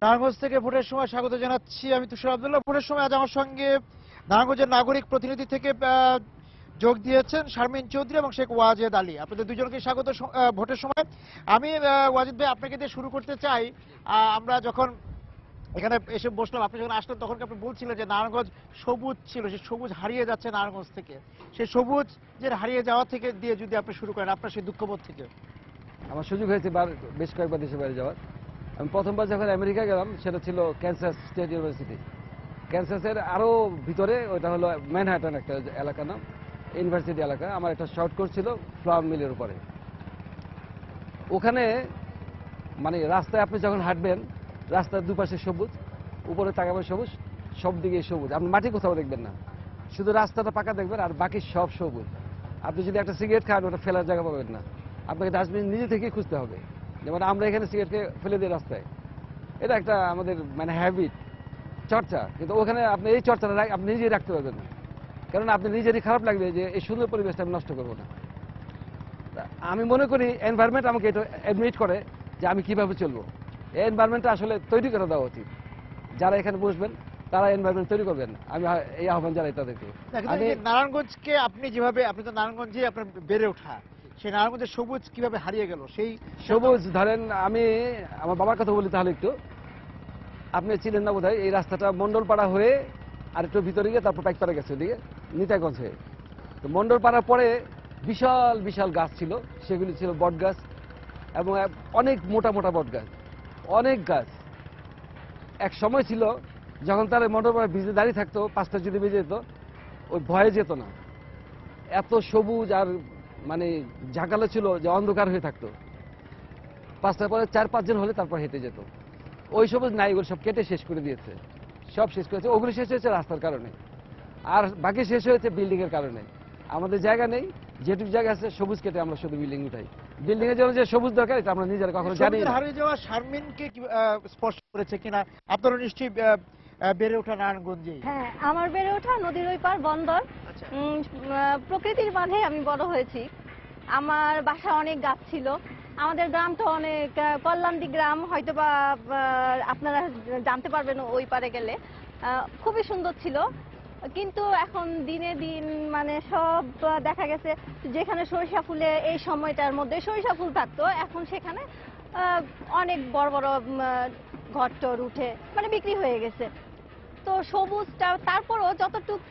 নারায়ণগঞ্জ থেকে ভোটের সময় স্বাগত জানাচ্ছি। আমি তুষার আব্দুল্লাহ। ভোটের সময় আজ আমার সঙ্গে নারায়ণগঞ্জের নাগরিক প্রতিনিধি থেকে যোগ দিয়েছেন শারমিন চৌধুরী এবং শেখ ওয়াজেদ আলী। আপনাদের দুজনকে স্বাগত ভোটের সময়। আমি ওয়াজেদ ভাই আপনাকে দিয়ে শুরু করতে চাই। আমরা যখন এখানে এসে বসলাম, আপনি যখন আসলেন তখন আপনি বলছিলেন যে নারায়ণগঞ্জ সবুজ ছিল, সেই সবুজ হারিয়ে যাচ্ছে নারায়ণগঞ্জ থেকে। সেই সবুজ যে হারিয়ে যাওয়া থেকে দিয়ে যদি আপনি শুরু করেন আপনার সেই দুঃখবোধ থেকে। আমার সুযোগ হয়েছে বেশ কয়েকবার দেশে বাইরে যাওয়ার। আমি প্রথমবার যখন আমেরিকা গেলাম সেটা ছিল ক্যানসাস স্টেট ইউনিভার্সিটি। ক্যানসাসের আরও ভিতরে, ওইটা হলো ম্যানহাটন একটা এলাকা, নাম ইউনিভার্সিটি এলাকা। আমার একটা শর্ট কোর্স ছিল ফ্লাওয়ার মিলের উপরে। ওখানে মানে রাস্তায় আপনি যখন হাঁটবেন, রাস্তার দুপাশে সবুজ, উপরে তাকাবেন সবুজ, সব দিকে সবুজ, আপনি মাটি কোথাও দেখবেন না, শুধু রাস্তাটা পাকা দেখবেন আর বাকি সব সবুজ। আপনি যদি একটা সিগারেট খান, ওটা ফেলার জায়গা পাবেন না, আপনাকে ডাস্টবিন নিজে থেকেই খুঁজতে হবে। যেমন আমরা এখানে সিগারেটকে ফেলে দিই রাস্তায়, এটা একটা আমাদের মানে হ্যাবিট, চর্চা। কিন্তু ওখানে আপনি এই চর্চাটা আপনি নিজেই রাখতে পারবেন না, কারণ আপনি নিজেরই খারাপ লাগবে যে এই সুন্দর পরিবেশটা আমি নষ্ট করবো না। আমি মনে করি এনভায়রনমেন্ট আমাকে এটা অ্যাডমিট করে যে আমি কিভাবে চলবো। এই এনভায়রনমেন্টটা আসলে তৈরি করে দেওয়া উচিত। যারা এখানে বসবেন তারা এনভায়রনমেন্ট তৈরি করবেন, আমি এই আহ্বান জানাই তাদেরকে। নারায়ণগঞ্জকে আপনি যেভাবে, আপনি তো নারায়ণগঞ্জে আপনার বেড়ে ওঠা, সেই নারায়ণগঞ্জের সবুজ কিভাবে হারিয়ে গেল? সেই সবুজ ধরেন, আমি আমার বাবার কথা বলি তাহলে একটু। আপনি ছিলেন না বোধহয়, এই রাস্তাটা মন্ডলপাড়া হয়ে আর একটু ভিতরে গিয়ে তারপর পাইকপাড়া গেছে, ওদিকে নিতাইগঞ্জ হয়ে। তো মন্ডলপাড়ার পরে বিশাল বিশাল গাছ ছিল, সেগুলি ছিল বট গাছ এবং অনেক মোটা মোটা বট গাছ, অনেক গাছ। এক সময় ছিল যখন তার মন্ডলপাড়া ভিজে দাঁড়িয়ে থাকতো, 5টা যদি বেজে যেত ওই ভয়ে যেত না, এত সবুজ আর মানে ঝাঁকালো ছিল যে অন্ধকার হয়ে থাকতো। 5টার পরে 4-5 জন হলে তারপর হেঁটে যেত। ওই সবুজ নাই, ওগুলো সব কেটে শেষ করে দিয়েছে, সব শেষ করেছে। ওগুলো শেষ হয়েছে রাস্তার কারণে, আর বাকি শেষ হয়েছে বিল্ডিং এর কারণে। আমাদের জায়গা নেই, যেটুকু জায়গা আছে সবুজ কেটে আমরা শুধু বিল্ডিং উঠাই। বিল্ডিং এর জন্য যে সবুজ দরকার এটা আমরা নিজেরা কখনো জানি না। হারিয়ে যাওয়া শারমিনকে স্পর্শ করেছে কিনা? আপনারা নিশ্চয়ই বেড়ে ওঠা নারায়ণগঞ্জে। হ্যাঁ, আমার বেড়ে ওঠা নদীর ওই পার বন্দর। প্রকৃতির মাঝে আমি বড় হয়েছি। আমার বাসা অনেক গাছ ছিল। আমাদের গ্রামটা অনেক কল্যাণী গ্রাম, হয়তো বা আপনারা জানতে পারবেন ওই পারে গেলে। খুবই সুন্দর ছিল, কিন্তু এখন দিনে দিন মানে সব দেখা গেছে যেখানে সরিষা ফুলে এই সময়টার মধ্যে সরিষা ফুল থাকতো, এখন সেখানে অনেক বড় বড় ঘরটর উঠে মানে বিক্রি হয়ে গেছে। তো সবুজটা তারপরও যতটুক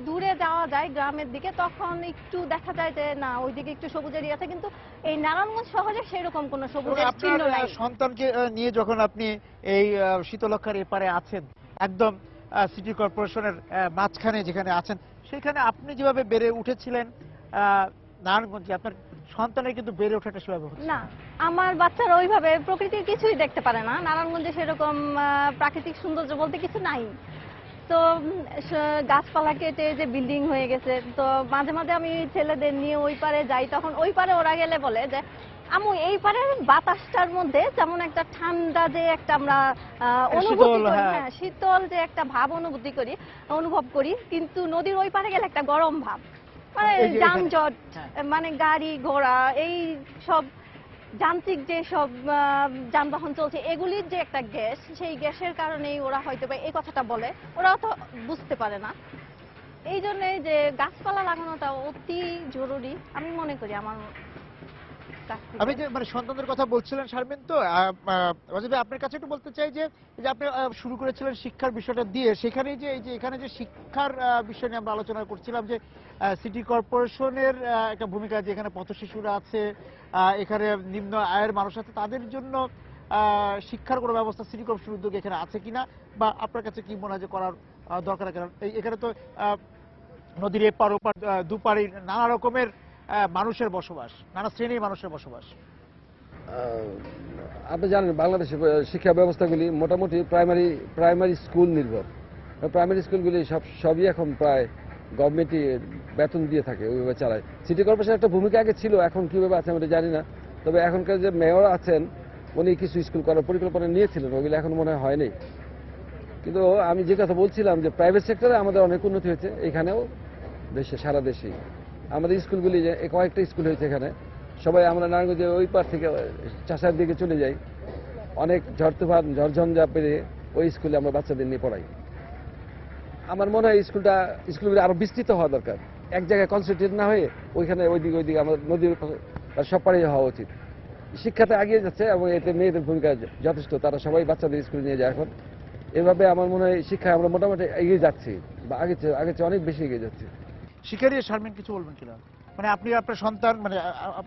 দূরে যাওয়া যায় গ্রামের দিকে, তখন একটু দেখা যায় যে না, ওইদিকে একটু সবুজ এরিয়া আছে, কিন্তু এই নারায়ণগঞ্জ শহরে সেরকম কোনো সবুজের চিহ্ন নাই। সন্তানকে নিয়ে যখন আপনি এই শীতলক্ষার এপারে আছেন, একদম সিটি কর্পোরেশনের মাঝখানে যেখানে আছেন, সেখানে আপনি যেভাবে বেড়ে উঠেছিলেন নারায়ণগঞ্জে, আপনার সন্তানের কিন্তু বেড়ে ওঠাটা সেভাবে হচ্ছে না। আমার বাচ্চারা ওইভাবে প্রকৃতির কিছুই দেখতে পারে না। নারায়ণগঞ্জে সেরকম প্রাকৃতিক সৌন্দর্য বলতে কিছু নাই। তো গাছপালা কেটে যে বিল্ডিং হয়ে গেছে, তো মাঝে মাঝে আমি ছেলেদের নিয়ে ওই পারে যাই, তখন ওই পারে ওরা গেলে বলে যে আম্মু এই পারের বাতাসটার মধ্যে যেমন একটা ঠান্ডা যে একটা আমরা অনুভূতি করি, হ্যাঁ শীতল যে একটা ভাব অনুভব করি, কিন্তু নদীর ওই পারে গেলে একটা গরম ভাব, মানে যানজট, মানে গাড়ি ঘোড়া, এই সব যান্ত্রিক যে সব যানবাহন চলছে, এগুলির যে একটা গ্যাস, সেই গ্যাসের কারণেই ওরা হয়তো বা এই কথাটা বলে। ওরাও তো বুঝতে পারে না। এই জন্যে যে গাছপালা লাগানোটা অতি জরুরি আমি মনে করি। আমার আমি যে মানে সন্তানদের কথা বলছিলেন শারমিন, তো আপনার কাছে একটু বলতে চাই যে আপনি শুরু করেছিলেন শিক্ষার বিষয়টা দিয়ে, সেখানে যে এই যে এখানে যে শিক্ষার বিষয় নিয়ে আমরা আলোচনা করছিলাম, যে সিটি কর্পোরেশনের একটা ভূমিকা, যে এখানে পথ শিশুরা আছে, এখানে নিম্ন আয়ের মানুষ আছে, তাদের জন্য শিক্ষার কোনো ব্যবস্থা সিটি কর্পোরেশন উদ্যোগে এখানে আছে কিনা, বা আপনার কাছে কি মনে হয় যে করার দরকার? কারণ এখানে তো নদীর এপার ওপার দুপারে নানা রকমের মানুষের বসবাস, নানা শ্রেণীর মানুষের বসবাস। আপনি জানেন বাংলাদেশের শিক্ষা ব্যবস্থাগুলি মোটামুটি প্রাইমারি স্কুল নির্ভর। প্রাইমারি স্কুলগুলি সবই এখন প্রায় গভর্নমেন্টই বেতন দিয়ে থাকে, ওইভাবে চালায়। সিটি কর্পোরেশনের একটা ভূমিকা আগে ছিল, এখন কীভাবে আছে আমরা জানি না। তবে এখনকার যে মেয়র আছেন উনি কিছু স্কুল করার পরিকল্পনা নিয়েছিলেন, ওইগুলো এখন মনে হয়নি। কিন্তু আমি যে কথা বলছিলাম যে প্রাইভেট সেক্টরে আমাদের অনেক উন্নতি হয়েছে, এখানেও দেশে সারা দেশেই আমাদের স্কুলগুলি, যে কয়েকটা স্কুল হয়েছে এখানে, সবাই আমরা নারায়ণগঞ্জের ওই পার থেকে চাষার দিকে চলে যাই, অনেক ঝড় তুফান ঝড়ঝঞ্ঝা পেরিয়ে ওই স্কুলে আমরা বাচ্চাদের নিয়ে পড়াই। আমার মনে হয় স্কুলগুলো আরো বিস্তৃত হওয়া দরকার, এক জায়গায় কনসেন্ট্রেট না হয়ে ওইখানে ওইদিকে আমার নদীর সব পাড়ে হওয়া উচিত। শিক্ষাতে এগিয়ে যাচ্ছে এবং এতে মেয়েদের ভূমিকা যথেষ্ট, তারা সবাই বাচ্চাদের স্কুলে নিয়ে যায় এখন। এভাবে আমার মনে হয় শিক্ষায় আমরা মোটামুটি এগিয়ে যাচ্ছি, বা আগের চেয়ে অনেক বেশি এগিয়ে যাচ্ছি। শিক্ষা নিয়ে শারমিন কিছু বলবেন কিনা? মানে আপনি আপনার সন্তান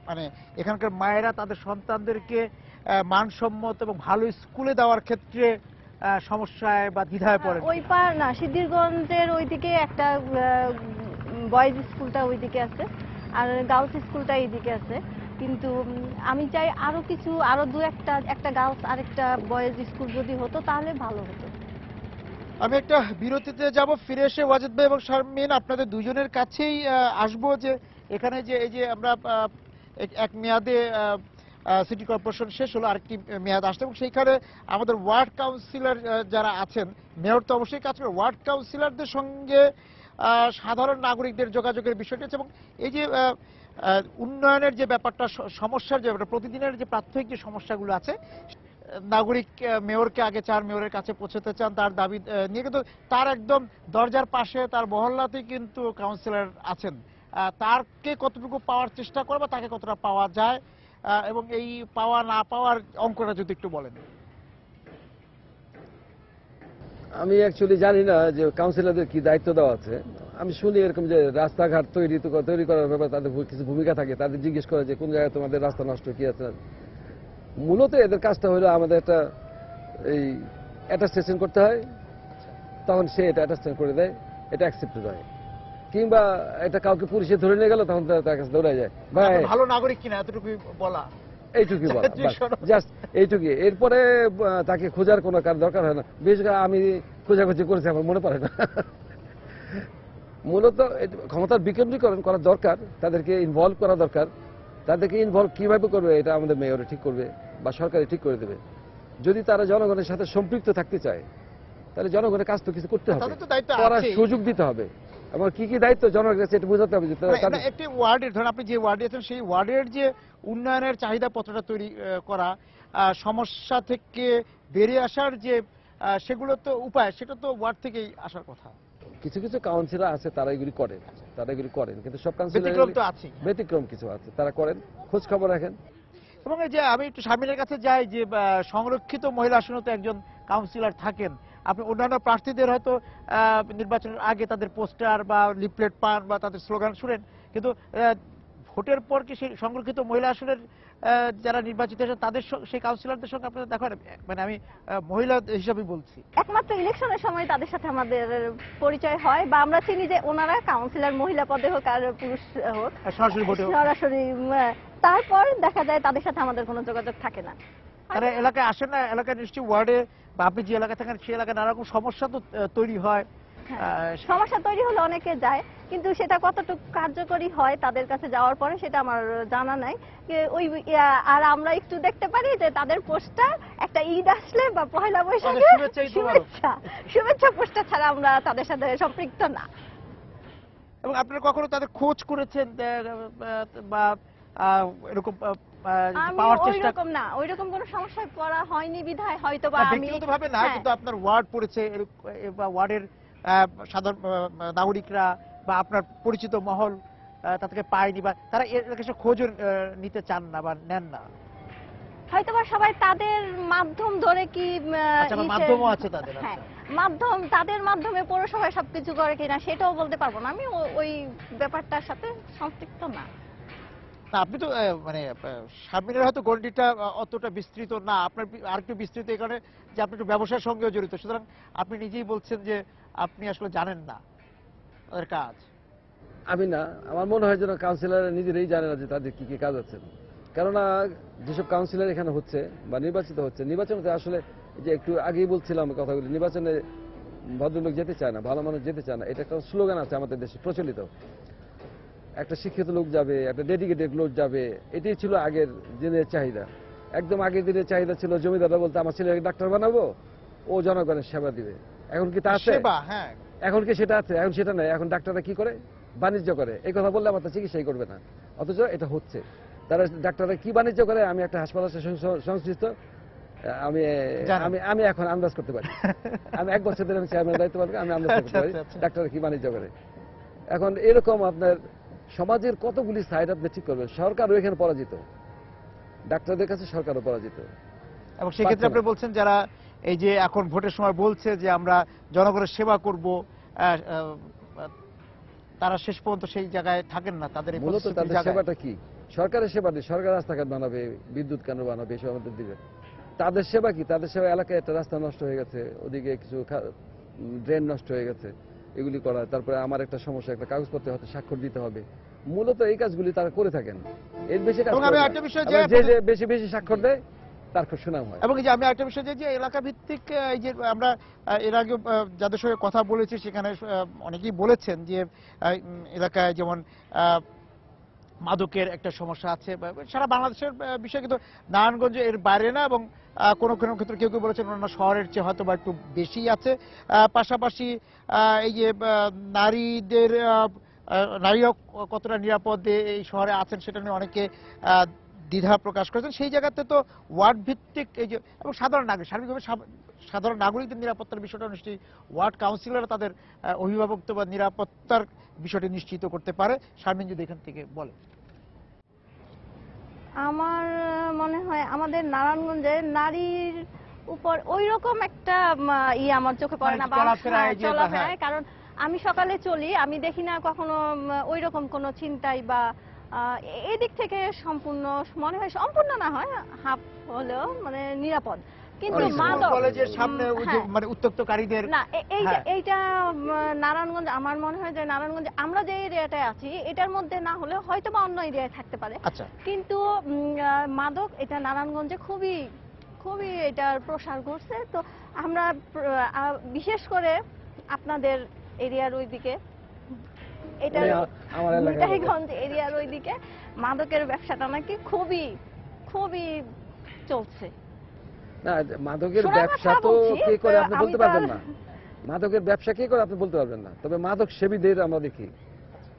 মানে এখানকার মায়েরা তাদের সন্তানদেরকে মানসম্মত এবং ভালো স্কুলে দেওয়ার ক্ষেত্রে সমস্যায় বা দ্বিধায় পড়েন? ওই পার না, সিদ্ধিরগঞ্জের ওইদিকে একটা বয়েজ স্কুলটা ওইদিকে আছে, আর গার্লস স্কুলটা এইদিকে আছে। কিন্তু আমি চাই আরো একটা গার্লস আর একটা বয়েজ স্কুল যদি হতো তাহলে ভালো হতো। আমি একটা বিরতিতে যাব, ফিরে এসে ওয়াজেদ ভাই এবং শারমিন আপনাদের দুজনের কাছেই আসবো যে এখানে যে এই যে আমরা এক মেয়াদে সিটি কর্পোরেশন শেষ হলো, আরেকটি মেয়াদ আসছে এবং সেইখানে আমাদের ওয়ার্ড কাউন্সিলর যারা আছেন, মেয়র তো অবশ্যই কাজ করে, ওয়ার্ড কাউন্সিলরদের সঙ্গে সাধারণ নাগরিকদের যোগাযোগের বিষয়টি আছে এবং এই যে উন্নয়নের যে ব্যাপারটা, সমস্যার যে ব্যাপারটা, প্রতিদিনের যে প্রাথমিক যে সমস্যাগুলো আছে, নাগরিক মেয়রকে আগে চান, মেয়রের কাছে পৌঁছতে চান তার দাবি নিয়ে, কিন্তু তার একদম দরজার পাশে তার মহল্লাতেই কিন্তু কাউন্সিলর আছেন। তারকে কতটুকু পাওয়ার চেষ্টা করে বা তাকে কতটা পাওয়া যায়, এবং এই পাওয়া না পাওয়ার অঙ্কটা যদি একটু বলেন। আমি অ্যাকচুয়ালি জানি না যে কাউন্সিলরদের কি দায়িত্ব দেওয়া আছে। আমি শুনি এরকম যে রাস্তাঘাট তৈরি করার ব্যাপারে তাদের কিছু ভূমিকা থাকে, তাদের জিজ্ঞেস করে যে কোন জায়গায় তোমাদের রাস্তা নষ্ট কি আছে। মূলত এদের কাজটা হলো আমাদের একটা এই অ্যাটাস্টেশন করতে হয়, তখন সে এটা অ্যাটাস্টেশন করে দেয়, এটা অ্যাকসেপ্টেড হয়। কিংবা এটা কাউকে পুলিশে ধরে নিয়ে গেল তখন তার কাছে দৌড়ায় যায়, ভাই ভালো নাগরিক কিনা এতটুকুই বলা, এইটুকুই বলা, জাস্ট এইটুকুই। এরপরে তাকে খোঁজার কোনো দরকার হয় না। বিশেষ করে আমি খোঁজাখুঁজি করেছি, আমার মনে পড়ে না। মূলত ক্ষমতার বিকেন্দ্রীকরণ করা দরকার, তাদেরকে ইনভলভ করা দরকার। তাদেরকে ইনভলভ কিভাবে করবে এটা আমাদের মেয়রে ঠিক করবে বা সরকারে ঠিক করে দেবে। যদি তারা জনগণের সাথে সম্পৃক্ত থাকতে চায় তাহলে জনগণের কাজ তো কিছু করতে হবে, করার সুযোগ দিতে হবে এবং কি কি দায়িত্ব জনগণের কাছে এটা বোঝাতে হবে। একটি ওয়ার্ডের, ধরুন আপনি যে ওয়ার্ডে আছেন সেই ওয়ার্ডের যে উন্নয়নের চাহিদা পত্রটা তৈরি করা, সমস্যা থেকে বেরিয়ে আসার যে সেগুলো তো উপায়, সেটা তো ওয়ার্ড থেকেই আসার কথা। কিছু কিছু কাউন্সিলর আছে তারা এগুলি করেন, কিন্তু সব কাউন্সিলর ব্যতিক্রম তো আছে, ব্যতিক্রম কিছু আছে, তারা করেন, খোঁজ খবর রাখেন। এবং এই যে আমি একটু শারমিনের কাছে যাই যে সংরক্ষিত মহিলা আসনে তো একজন কাউন্সিলর থাকেন, আপনি অন্যান্য প্রার্থীদের হয়তো নির্বাচনের আগে তাদের পোস্টার বা লিফলেট পান বা তাদের স্লোগান শুনেন, কিন্তু ভোটের পর কি সেই সংরক্ষিত মহিলা আসনের যারা নির্বাচিত হয়েছে তাদের সেই কাউন্সিলরদের সঙ্গে আপনাদের দেখা হয়? মানে আমি মহিলা হিসাবে বলছি। একমাত্র ইলেকশনের সময় তাদের সাথে আমাদের পরিচয় হয়, বা আমরা চিনি যে ওনারা কাউন্সিলর মহিলা পদে হোক আর পুরুষ হোক, সরাসরি তারপর দেখা যায় তাদের সাথে আমাদের কোনো যোগাযোগ থাকে না। তারা এলাকায় আসেন না, এলাকায় নিশ্চয়ই ওয়ার্ডে বা আপনি যে এলাকায় থাকেন সেই এলাকায় নানা রকম সমস্যা তো তৈরি হয়। সমস্যা তৈরি হলে অনেকে যায়, কিন্তু সেটা কতটুকু কার্যকরী হয় তাদের কাছে যাওয়ার পরে সেটা আমার জানা নাই। আর আমরা একটু দেখতে পারি যে তাদের পোস্টার একটা ঈদ আসলে বা পয়লা বৈশাখে শুভেচ্ছা পোস্টার ছাড়া আমরা তাদের সাথে সম্পৃক্ত না। এবং আপনারা কখনো তাদের খোঁজ করেছেন বা এরকম পাওয়ার চেষ্টা? ওইরকম কোনো সমস্যায় পড়া হয়নি বিধায় হয়তো বা আমি ব্যক্তিগতভাবে না, কিন্তু আপনার ওয়ার্ড পড়েছে বা ওয়ার্ডের সাধারণ নাগরিকরা বা আপনার পরিচিত মহল তাদেরকে পায়নি বা তারা এর কাছে খোঁজ নিতে চান না বা নেন না, হয়তোবা সবাই তাদের মাধ্যম ধরে কি মাধ্যমও আছে তাদের। তাদের মাধ্যমে পৌরসভায় সবকিছু করে কিনা সেটাও বলতে পারবো না, আমি ওই ব্যাপারটার সাথে সম্পৃক্ত না। আপনি তো মানে শারমিনের হয়তো গণ্ডিটা অতটা বিস্তৃত না, আপনার আরেকটু বিস্তৃত এই কারণে যে আপনি একটু ব্যবসার সঙ্গেও জড়িত, সুতরাং আপনি নিজেই বলছেন যে আপনি আসলে জানেন না তাদের কাজ। আমি না, আমার মনে হয় যেন কাউন্সিলররা নিজেরাই জানে না যে তাদের কি কি কাজ আছে। কেননা যেসব কাউন্সিলর এখানে হচ্ছে বা নির্বাচিত হচ্ছে, নির্বাচনে আসলে যে একটু আগেই বলছিলাম কথাগুলি, নির্বাচনে ভদ্রলোক যেতে চায় না, ভালো মানুষ যেতে চায় না, এটা একটা স্লোগান আছে আমাদের দেশে প্রচলিত। একটা শিক্ষিত লোক যাবে, একটা ডেডিকেটেড লোক যাবে, এটাই ছিল আগের দিনের চাহিদা। একদম আগের দিনের চাহিদা ছিল জমিদাররা বলতে আমার ছেলেকে ডাক্তার বানাবো, ও জনগণের সেবা দিবে। এখন কি তা আছে? এখন কি সেটা আছে? এখন সেটা নাই। এখন ডাক্তাররা কি করে? বাণিজ্য করে। এই কথা বললে আমার তো চিকিৎসাই করবে না, অথচ এটা হচ্ছে। তারা ডাক্তাররা কি বাণিজ্য করে? আমি একটা হাসপাতালের সংশ্লিষ্ট, আমি জানেন। আমি আমি এখন আন্দাজ করতে পারি। আমি 1 বছর ধরে আমি চেয়ারম্যানের দায়িত্ব পালন করি, আমি আন্দাজ করতে পারি আচ্ছা, আচ্ছা। ডাক্তার কি বাণিজ্য করে। এখন এরকম আপনার সমাজের কতগুলি সাইড আপনি ঠিক করবেন। সরকারও এখানে পরাজিত, ডাক্তারদের কাছে সরকারও পরাজিত। এবং সেক্ষেত্রে আপনি বলছেন যারা এই যে এখন ভোটের সময় বলছে যে আমরা জনগণের সেবা করব, তারা শেষ পর্যন্ত সেই জায়গায় থাকেন না, তাদের এই মূলত প্রতিশ্রুতির তাদের জায়গায়। সেবাটা কি? সরকারের সেবা নেই। সরকার রাস্তাঘাট বানাবে, বিদ্যুৎ কেন্দ্র বানাবে, এসব আমাদের দিবে। তাদের সেবা কি? তাদের সেবা এলাকায় একটা রাস্তা নষ্ট হয়ে গেছে, ওদিকে কিছু ড্রেন নষ্ট হয়ে গেছে, এগুলি করা। তারপরে আমার একটা সমস্যা, একটা কাগজপত্রে হয়তো স্বাক্ষর দিতে হবে। মূলত এই কাজগুলি তারা করে থাকেন, এর বেশি কাজ এবং করে আমি না। একটা বিষয় আবার যে যে বেশি বেশি স্বাক্ষর দেয় তার খুব সুনাম হয়। এবং এই যে আমি একটা বিষয় যে এলাকা ভিত্তিক এই যে আমরা এর আগে যাদের সঙ্গে কথা বলেছি সেখানে অনেকেই বলেছেন যে এলাকায় যেমন মাদকের একটা সমস্যা আছে, সারা বাংলাদেশের বিষয়, কিন্তু নারায়ণগঞ্জ এর বাইরে না, এবং কোনো কোনো ক্ষেত্রে কেউ কেউ বলেছেন অন্যান্য শহরের চেয়ে হয়তো বা একটু বেশি আছে। পাশাপাশি এই যে নারীদের নারীরাও কতটা নিরাপদে এই শহরে আছেন সেটা নিয়ে অনেকে দ্বিধা প্রকাশ করেছেন। সেই জায়গাতে তো ওয়ার্ড ভিত্তিক এই যে, এবং সাধারণ নাগরিক সার্বিকভাবে সাধারণ নাগরিকদের নিরাপত্তার বিষয়টা নিশ্চয়ই ওয়ার্ড কাউন্সিলররা তাদের অভিভাবকত্ব বা নিরাপত্তার বিষয়টি নিশ্চিত করতে পারে। শারমিন যদি এখান থেকে বলে। আমার মনে হয় আমাদের নারায়ণগঞ্জে নারীর উপর ওই রকম একটা আমার চোখে পড়ে না, বা চলাফেরায় যে, চলাফেরায়। হ্যাঁ। কারণ আমি সকালে চলি, আমি দেখি না কখনো ওই রকম কোনো চিন্তাই বা এদিক থেকে সম্পূর্ণ মনে হয়, সম্পূর্ণ না হয় হাফ হলেও মানে নিরাপদ। কিন্তু মাদক কলেজের সামনে ওই যে মানে উত্তক্তকারীদের না, হ্যাঁ। এইটা নারায়ণগঞ্জ, আমার মনে হয় যে নারায়ণগঞ্জ আমরা যে এরিয়াটায় আছি এটার মধ্যে না হলে হয়তো বা অন্য এরিয়ায় থাকতে পারে। আচ্ছা। কিন্তু মাদক এটা নারায়ণগঞ্জে খুবই খুবই এটার প্রসার ঘটছে। তো আমরা বিশেষ করে আপনাদের এরিয়ার ওইদিকে, এটা আমার এলাকায় নিতাইগঞ্জ এরিয়ার ওইদিকে মাদকের ব্যবসাটা নাকি খুবই খুবই চলছে। না, মাদকের শোনার ব্যবসা কথা তো বলছি, কে করে আপনি আমি বলতে তো পারবেন আর- না। মাদকের ব্যবসা কে করে আপনি বলতে পারবেন না। তবে মাদক সেবীদের আমরা দেখি,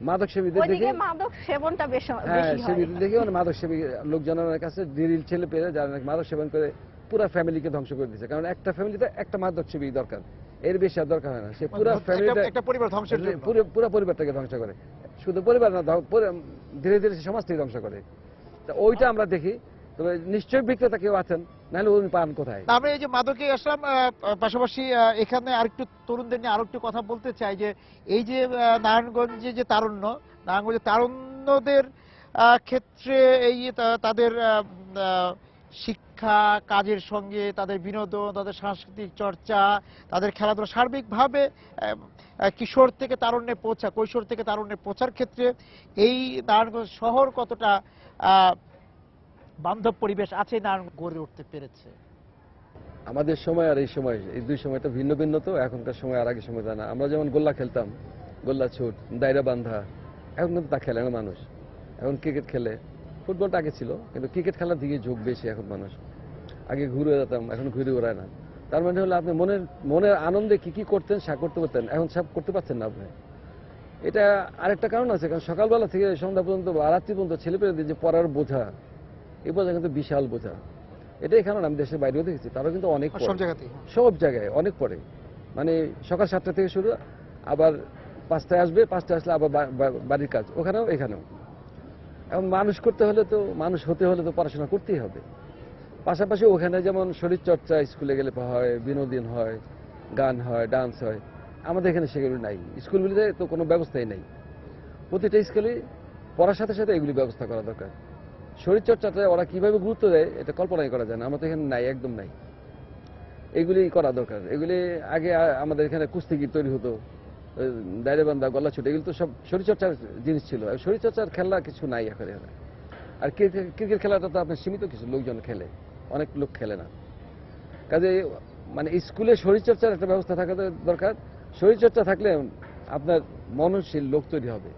মাদক সেবীদের দেখি, ওইদিকে মাদক সেবনটা হ্যাঁ বেশি হয়। সেবীদের দেখি, মানে মাদক সেবী লোকজনের কাছে ডিরিল ছেলে পেয়ে যারা নাকি মাদক সেবন করে পুরো ফ্যামিলিকে ধ্বংস করে দিচ্ছে। কারণ একটা ফ্যামিলিতে একটা মাদক সেবী দরকার, এর বেশি আর দরকার হয় না। সে পুরো ফ্যামিলিটা, একটা পরিবার ধ্বংসের জন্য। পুরো পরিবারটাকে ধ্বংস করে। শুধু পরিবার না, ধীরে ধীরে সে সমাজটাকে ধ্বংস করে। তা ওইটা আমরা দেখি। তবে নিশ্চয়ই বিক্রেতা কেউ আছেন, নাহলে উনি পান কোথায়? আমরা এই যে মাদকে আসলাম, পাশাপাশি এখানে আরেকটু তরুণদের নিয়ে আরেকটু কথা বলতে চাই যে এই যে নারায়ণগঞ্জে যে তারুণ্য, নারায়ণগঞ্জের তারুণ্যদের ক্ষেত্রে এই তাদের শিক্ষা কাজের সঙ্গে তাদের বিনোদন, তাদের সাংস্কৃতিক চর্চা, তাদের খেলাধুলা, সার্বিকভাবে কিশোর থেকে তারুণ্যে পৌঁছা, কৈশোর থেকে তারুণ্যে পৌঁছার ক্ষেত্রে এই নারায়ণগঞ্জ শহর কতটা বান্ধব পরিবেশ আছে, নারায়ণগঞ্জ গড়ে উঠতে পেরেছে। আমাদের সময় আর এই সময়, এই দুই সময়টা ভিন্ন ভিন্ন। তো এখনকার সময় আর আগের সময় তা না। আমরা যেমন গোল্লা খেলতাম, গোল্লা ছুট, দায়রা বান্ধা, এখন কিন্তু তা খেলে না মানুষ। এখন ক্রিকেট খেলে। ফুটবলটা আগে ছিল, কিন্তু ক্রিকেট খেলার দিকে ঝোঁক বেশি এখন মানুষ। আগে ঘুরে যেতাম, এখন ঘুরে ওড়ায় না। তার মানে হলো আপনি মনের আনন্দে কি কি করতেন, সব করতে পারতেন, এখন সব করতে পারছেন না আপনি। এটা আরেকটা কারণ আছে, কারণ সকালবেলা থেকে সন্ধ্যা পর্যন্ত বা রাত্রি পর্যন্ত ছেলেপেলেদের যে পড়ার বোঝা, এই বোঝা কিন্তু বিশাল বোঝা। এটাই কারণ আমি দেশের বাইরেও দেখেছি, তারা কিন্তু অনেক সব পড়ে। জায়গাতেই সব জায়গায় অনেক পড়ে। মানে সকাল 7টা থেকে শুরু, আবার 5টায় আসবে, 5টায় আসলে আবার বাড়ির কাজ, ওখানেও এখানেও। এখন মানুষ করতে হলে তো, মানুষ হতে হলে তো পড়াশোনা করতেই হবে। পাশাপাশি ওখানে যেমন শরীরচর্চা স্কুলে গেলে হয়, বিনোদন হয়, গান হয়, ডান্স হয়। আমাদের এখানে সেগুলো নাই। স্কুলগুলিতে তো কোনো ব্যবস্থাই নেই। প্রতিটা স্কুলে পড়ার সাথে সাথে এগুলি ব্যবস্থা করা দরকার। শরীরচর্চাটা ওরা কিভাবে গুরুত্ব দেয় এটা কল্পনাই করা যায় না। আমাদের এখানে নাই, একদম নাই। এগুলি করা দরকার। এগুলি আগে আমাদের এখানে কুস্তিগির তৈরি হতো, দায়রাবান্ধা, গলা ছুটে, এগুলো তো সব শরীরচর্চার জিনিস ছিল। শরীরচর্চার খেলা কিছু নাই এখন। আর ক্রিকেট খেলাটা তো আপনার সীমিত কিছু লোকজন খেলে, অনেক লোক খেলে না। কাজে মানে স্কুলে শরীরচর্চার একটা ব্যবস্থা থাকা দরকার। শরীরচর্চা থাকলে আপনার মননশীল লোক তৈরি হবে।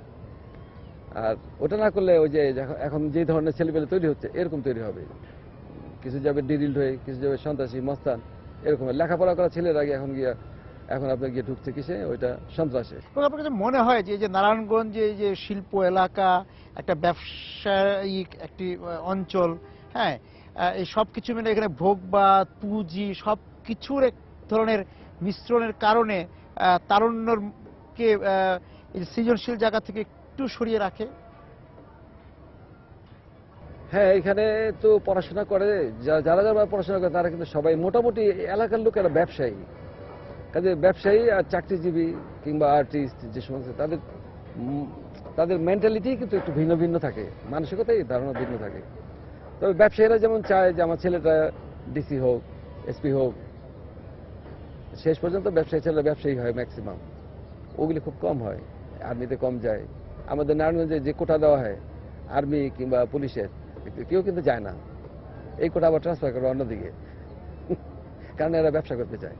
আর ওটা না করলে ওই যে এখন যে ধরনের ছেলেপেলে তৈরি হচ্ছে এরকম তৈরি হবে। কিছু যাবে ডিরিল্ড হয়ে, কিছু যাবে সন্ত্রাসী, মস্তান, এরকম লেখাপড়া করা ছেলের আগে এখন আপনার গিয়ে ঢুকছে কিসে, ওইটা সন্ত্রাসে। এবং আপনার কাছে মনে হয় যে এই যে নারায়ণগঞ্জ এই যে শিল্প এলাকা, একটা ব্যবসায়িক একটি অঞ্চল, হ্যাঁ, এই সব কিছু মিলে এখানে ভোগ বা পুঁজি সব কিছুর এক ধরনের মিশ্রণের কারণে তারুণ্যকে এই সৃজনশীল জায়গা থেকে একটু সরিয়ে রাখে। হ্যাঁ, এখানে তো পড়াশোনা করে যারা যারা পড়াশোনা করে তারা কিন্তু সবাই মোটামুটি এলাকার লোকেরা ব্যবসায়ী, কাজে ব্যবসায়ী আর চাকরিজীবী কিংবা আর্টিস্ট যে সমস্ত তাদের মেন্টালিটি কিন্তু একটু ভিন্ন ভিন্ন থাকে, মানসিকতাই ধারণা ভিন্ন থাকে। তবে ব্যবসায়ীরা যেমন চায় যে আমার ছেলেটা ডিসি হোক, এসপি হোক, শেষ পর্যন্ত ব্যবসায়ী ছেলেরা ব্যবসায়ী হয় ম্যাক্সিমাম, ওগুলি খুব কম হয়, আর্মিতে কম যায়। আমাদের নারায়ণগঞ্জে যে কোটা দেওয়া হয় আর্মি কিংবা পুলিশের, কেউ কিন্তু যায় না, এই কোটা আবার ট্রান্সফার করে অন্যদিকে, কারণ এরা ব্যবসা করতে চায়,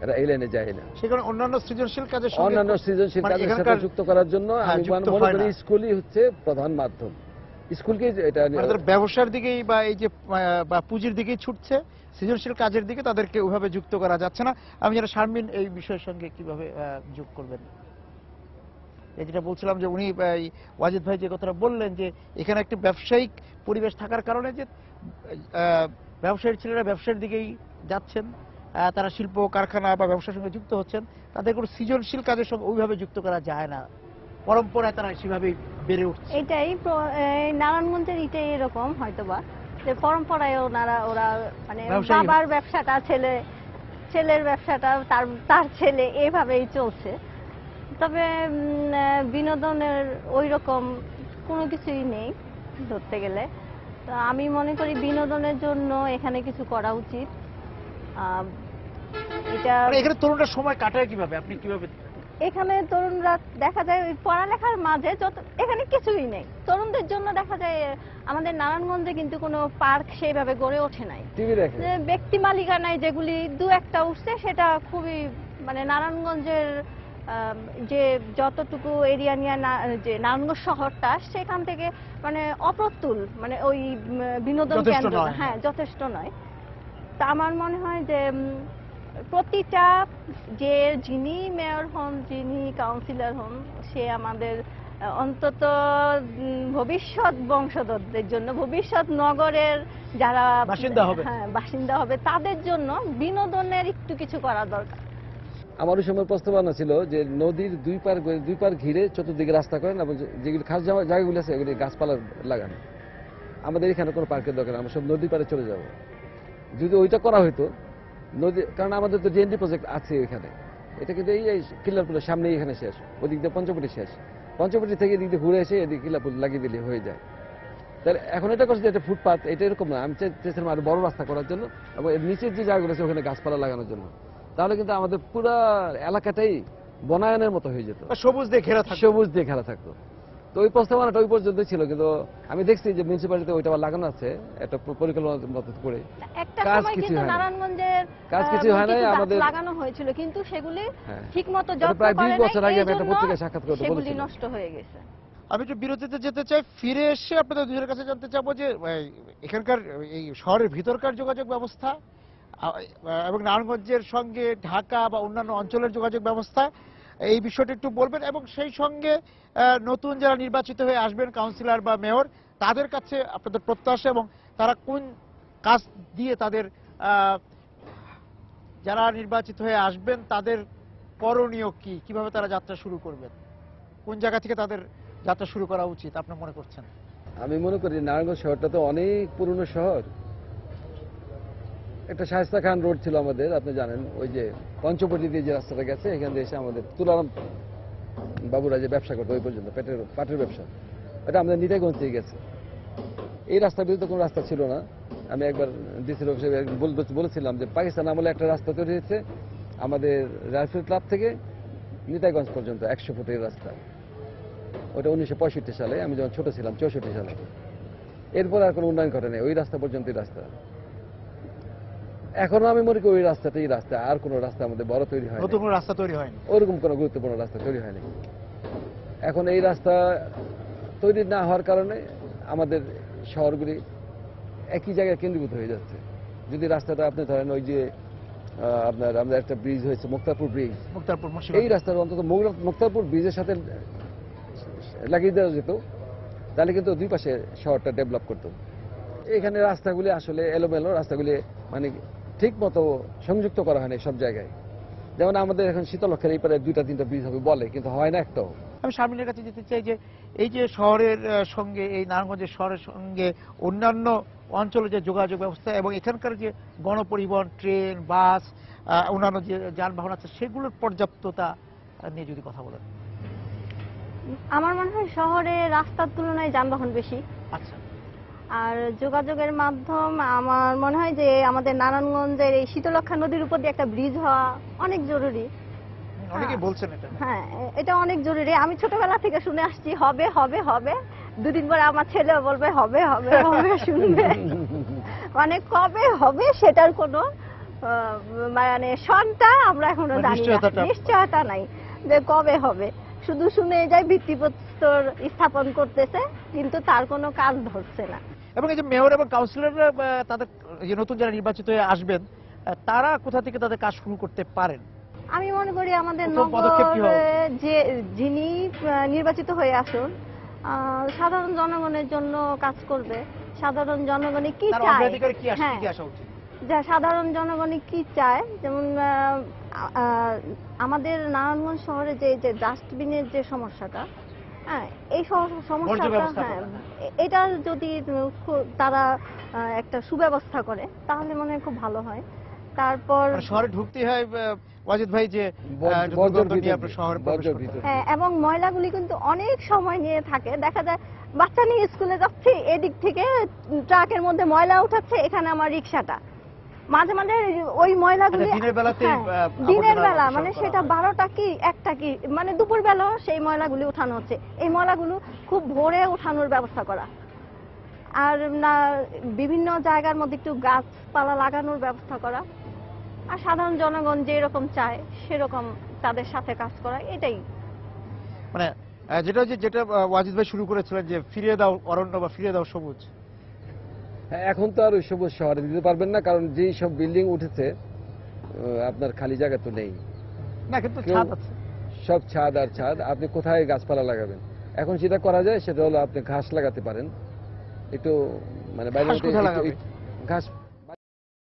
এরা এই লাইনে যায় না। সেখানে অন্যান্য সৃজনশীল কাজের অন্যান্য সৃজনশীল কাজের সাথে যুক্ত করার জন্য আমি মনে করি স্কুলই হচ্ছে প্রধান মাধ্যম। স্কুলকে এটা ব্যবসার দিকেই বা এই যে বা পুঁজির দিকেই ছুটছে, সৃজনশীল কাজের দিকে তাদেরকে ওইভাবে যুক্ত করা যাচ্ছে না। আমি যেন শারমিন এই বিষয়ের সঙ্গে কিভাবে যোগ করবেন, এই যেটা বলছিলাম যে উনি ওয়াজিদ ভাই যে কথাটা বললেন যে এখানে একটি ব্যবসায়িক পরিবেশ থাকার কারণে যে ব্যবসায়ীর ছেলেরা ব্যবসার দিকেই যাচ্ছেন, তারা শিল্প কারখানা বা ব্যবসার সঙ্গে যুক্ত হচ্ছেন, তাদের কোনো সৃজনশীল কাজের সঙ্গে ওইভাবে যুক্ত করা যায় না, পরম্পরায় তারা সেভাবেই বেড়ে উঠছে। এটাই নারায়ণগঞ্জের এটাই এরকম হয়তোবা যে পরম্পরায় ওরা মানে বাবার ব্যবসাটা ছেলের ব্যবসাটা তার ছেলে এইভাবেই চলছে। তবে বিনোদনের ওই রকম কোনো কিছুই নেই ধরতে গেলে। তো আমি মনে করি বিনোদনের জন্য এখানে কিছু করা উচিত। এটা এখানে তরুণরা সময় কাটায় কিভাবে, আপনি কিভাবে? এখানে তরুণরা দেখা যায় ওই পড়ালেখার মাঝে এখানে কিছুই নেই তরুণদের জন্য। দেখা যায় আমাদের নারায়ণগঞ্জে কিন্তু কোনো পার্ক সেইভাবে গড়ে ওঠে নাই, ব্যক্তি মালিকানায় যেগুলি দু একটা উঠছে সেটা খুবই মানে নারায়ণগঞ্জের যে যতটুকু এরিয়া নিয়ে যে নারায়ণগঞ্জ শহরটা সেখান থেকে মানে অপ্রতুল, মানে ওই বিনোদন কেন্দ্র হ্যাঁ যথেষ্ট নয়। তা আমার মনে হয় যে প্রতিটা যিনি মেয়র হন, যিনি কাউন্সিলর হন, সে আমাদের অন্তত ভবিষ্যৎ বংশধরদের জন্য, ভবিষ্যৎ নগরের যারা বাসিন্দা হবে তাদের জন্য বিনোদনের একটু কিছু করা দরকার। আমার ওই সময় প্রস্তাবনা ছিল যে নদীর দুই পার ঘিরে চতুর্দিকে রাস্তা করেন এবং যেগুলি খাস জায়গাগুলি আছে এগুলি গাছপালা লাগান। আমাদের এখানে কোনো পার্কের দরকার, আমরা সব নদীর পাড়ে চলে যাব। যদি ওইটা করা হইতো নদী, কারণ আমাদের তো ডিএনডি প্রজেক্ট আছে এখানে, এটা কিন্তু এই কিল্লারপুলের সামনেই এখানে শেষ, ওদিক দিয়ে পঞ্চবটি শেষ, পঞ্চবটি থেকে এদিক দিয়ে ঘুরে এসে এদিকে কিল্লারপুল লাগিয়ে দিলে হয়ে যায়। তাহলে এখন এটা করছে যে এটা ফুটপাথ, এটা এরকম না, আমি চেয়েছিলাম আরো বড় রাস্তা করার জন্য এবং নিচের যে জায়গাগুলো আছে ওখানে গাছপালা লাগানোর জন্য। তাহলে কিন্তু আমাদের পুরো এলাকাটাই বনায়নের মতো হয়ে যেত, সবুজ দিয়ে ঘেরা থাকতো। তো ওই প্রস্তাবনাটা ওই পর্যন্ত ছিল, কিন্তু আমি দেখছি যে মিউনিসিপ্যালিটিতে ওইটা লাগানো আছে একটা পরিকল্পনার মতো করে, কাজ কিছু হয় না, নারায়ণগঞ্জের কাজ কিছু হয় না। আমাদের লাগানো হয়েছিল কিন্তু সেগুলি ঠিকমতো যত্ন প্রায় 20 বছর আগে একটা পত্রিকায় সাক্ষাৎ করতে বলেছিলাম, সেগুলি নষ্ট হয়ে গেছে। আমি একটু বিরতিতে যেতে চাই, ফিরে এসে আপনাদের দুজনের কাছে জানতে চাবো যে এখানকার এই শহরের ভিতরকার যোগাযোগ ব্যবস্থা এবং নারায়ণগঞ্জের সঙ্গে ঢাকা বা অন্যান্য অঞ্চলের যোগাযোগ ব্যবস্থা, এই বিষয়টা একটু বলবেন। এবং সেই সঙ্গে নতুন যারা নির্বাচিত হয়ে আসবেন কাউন্সিলর বা মেয়র, তাদের কাছে আপনাদের প্রত্যাশা এবং তারা কোন কাজ দিয়ে তাদের যারা নির্বাচিত হয়ে আসবেন তাদের করণীয় কি, কিভাবে তারা যাত্রা শুরু করবেন, কোন জায়গা থেকে তাদের যাত্রা শুরু করা উচিত আপনি মনে করছেন? আমি মনে করি নারায়ণগঞ্জ শহরটা তো অনেক পুরনো শহর। একটা শায়েস্তা খান রোড ছিল আমাদের, আপনি জানেন, ওই যে পঞ্চবটি দিয়ে যে রাস্তাটা গেছে এখান দিয়ে এসে আমাদের তুলারাম বাবুরা যে ব্যবসা করতো ওই পর্যন্ত পাটের ব্যবসা, এটা আমাদের নিতাইগঞ্জ থেকে গেছে। এই রাস্তার বিরুদ্ধে কোনো রাস্তা ছিল না। আমি একবার ডিসি অফিসে বলেছিলাম যে পাকিস্তান আমলে একটা রাস্তা তৈরি হয়েছে আমাদের রাইফেল ক্লাব থেকে নিতাইগঞ্জ পর্যন্ত 100 ফুটের রাস্তা, ওটা 1965 সালে, আমি যখন ছোট ছিলাম 64 সালে। এরপর আর কোনো উন্নয়ন ঘটে নেই, ওই রাস্তা পর্যন্তই রাস্তা। এখনো আমি মনে করি ওই রাস্তাটাই রাস্তা, আর কোনো রাস্তা আমাদের বড় তৈরি হয়, নতুন কোনো রাস্তা তৈরি হয়নি, ওরকম কোনো গুরুত্বপূর্ণ রাস্তা তৈরি হয়নি। এখন এই রাস্তা তৈরি না হওয়ার কারণে আমাদের শহরগুলি একই জায়গায় কেন্দ্রীভূত হয়ে যাচ্ছে। যদি রাস্তাটা আপনি ধরেন ওই যে আপনার আমাদের একটা ব্রিজ হয়েছে মুক্তারপুর ব্রিজ, এই রাস্তাটা অন্তত মুক্তারপুর ব্রিজের সাথে লাগিয়ে দেওয়া যেত, তাহলে কিন্তু দুই পাশে শহরটা ডেভেলপ করতো। এখানে রাস্তাগুলি আসলে এলোমেলো, রাস্তাগুলি মানে ঠিক মতো সংযুক্ত করা হয় না সব জায়গায়। যেমন আমাদের এখন শীতলক্ষার এই পারে 2-3টা ব্রিজ হবে বলে, কিন্তু হয় না একটাও। আমি শারমিনের কাছে যেতে চাই যে এই যে শহরের সঙ্গে, এই নারায়ণগঞ্জের শহরের সঙ্গে অন্যান্য অঞ্চলে যে যোগাযোগ ব্যবস্থা এবং এখানকার যে গণপরিবহন, ট্রেন, বাস, অন্যান্য যে যানবাহন আছে সেগুলোর পর্যাপ্ততা নিয়ে যদি কথা বলেন। আমার মনে হয় শহরে রাস্তার তুলনায় যানবাহন বেশি। আচ্ছা, আর যোগাযোগের মাধ্যম আমার মনে হয় যে আমাদের নারায়ণগঞ্জের এই শীতলক্ষা নদীর উপর দিয়ে একটা ব্রিজ হওয়া অনেক জরুরি। অনেকেই বলছেন এটা। হ্যাঁ, এটা অনেক জরুরি। আমি ছোটবেলা থেকে শুনে আসছি হবে হবে হবে, দুদিন পরে আমার ছেলে বলবে হবে হবে হবে শুনবে, মানে কবে হবে সেটার কোনো মানে সনটা আমরা এখনো জানি না, নিশ্চয়তা নাই যে কবে হবে। শুধু শুনে যায় ভিত্তিপ্রস্তর স্থাপন করতেছে, কিন্তু তার কোনো কাজ ধরছে না। এবং এই যে মেয়র এবং কাউন্সিলররা তাদের যে নতুন যারা নির্বাচিত হয়ে আসবেন, তারা কোথা থেকে তাদের কাজ শুরু করতে পারেন? আমি মনে করি আমাদের প্রথম পদক্ষেপ কি হবে? যে যিনি নির্বাচিত হয়ে আসুন সাধারণ জনগণের জন্য কাজ করবে। সাধারণ জনগণে কি তার চায়, অগ্রাধিকার কি হ্যাঁ, কি আসা উচিত? যা সাধারণ জনগণে কি চায়, যেমন আমাদের নারায়ণগঞ্জ শহরে যে ডাস্টবিনের যে সমস্যাটা, হ্যাঁ, এই সমস্যাটা, হ্যাঁ, এটা যদি তারা একটা সুব্যবস্থা করে তাহলে মনে হয় খুব ভালো হয়। তারপর শহরে ঢুকতে হয় ওয়াজিদ ভাই যে হ্যাঁ, এবং ময়লাগুলি কিন্তু অনেক সময় নিয়ে থাকে। দেখা যায় বাচ্চা নিয়ে স্কুলে যাচ্ছি, এদিক থেকে ট্রাকের মধ্যে ময়লা উঠাচ্ছে, এখানে আমার রিক্সাটা, মাঝে মাঝে ওই ময়লাগুলি দিনের বেলা, মানে সেটা 12টা কি 1টা কি, মানে দুপুর বেলাও সেই ময়লাগুলি উঠানো হচ্ছে। এই ময়লাগুলো খুব ভোরে উঠানোর ব্যবস্থা করা, আর না বিভিন্ন জায়গার মধ্যে একটু গাছপালা লাগানোর ব্যবস্থা করা, আর সাধারণ জনগণ যেরকম চায় সেরকম তাদের সাথে কাজ করা, এটাই মানে যেটা ওয়াজিদ ভাই শুরু করেছিলেন যে ফিরিয়ে দাও অরণ্য বা ফিরিয়ে দাও সবুজ। এখন তো আর ওই সবুজ শহরে দিতে পারবেন না, কারণ যেই সব বিল্ডিং উঠেছে আপনার খালি জায়গা তো নেই না, কিন্তু ছাদ আছে, সব ছাদ আর ছাদ। আপনি কোথায় গাছপালা লাগাবেন? এখন যেটা করা যায় সেটা হলো আপনি ঘাস লাগাতে পারেন, একটু মানে বাইরে ঘাস